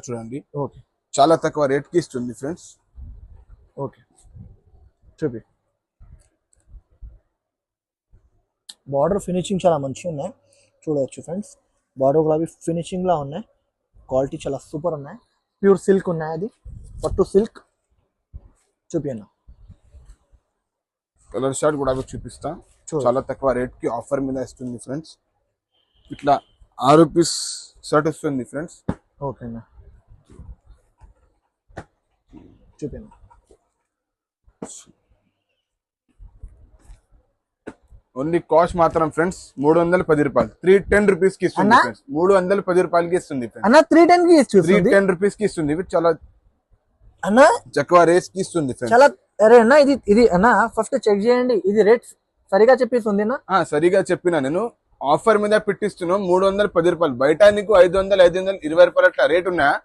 చూడండి ఓకే చాలా తక్కువ రేట్ కి ఇస్తుంది ఫ్రెండ్స్. ఓకే చూపి. బార్డర్ ఫినిషింగ్ చాలా మంచిగా ఉన్నాయి చూడవచ్చు ఫ్రెండ్స్. బార్డర్ కూడా అవి ఫినిషింగ్ లా ఉన్నాయి. క్వాలిటీ చాలా సూపర్ ఉన్నాయి. ప్యూర్ సిల్క్ ఉన్నాయి, అది పట్టు సిల్క్. చూపి అన్న. కలర్ షార్ట్ కూడా చూపిస్తా. చూడు. చాలా తక్కువ రేట్ కి ఆఫర్ మీద ఇస్తుంది ఫ్రెండ్స్. ఇట్లా 6 పీస్ షర్ట్ వస్తుంది ఫ్రెండ్స్. ఓకే అన్న చూపి అన్న. ఓన్లీ కాస్ట్ మాత్రం ఫ్రెండ్స్ 310 రూపాయలు. 310 రూపీస్ కి ఇస్తుంది అన్నా? ఫ్రెండ్స్. 310 రూపాయలకి ఇస్తుంది ఫ్రెండ్స్. అన్న 310 కి ఇస్తుంది 310 రూపీస్ కి ఇస్తుంది. ఇది చాలా అన్న, తక్కువ రేట్ కి ఇస్తుంది ఫ్రెండ్స్. చాలా. అరే అన్న, ఇది అన్న ఫస్ట్ చెక్ చేయండి, ఇది రేట్ సరిగా చెప్పేస్తుంది అన్న. సరిగా చెప్పినా నేను. ఆఫర్ మీద పెట్టిస్తున్నాం 310 రూపాయలు. బయట నీకు 500 520 రూపాయలు అట్లా రేట్ ఉన్నాయా?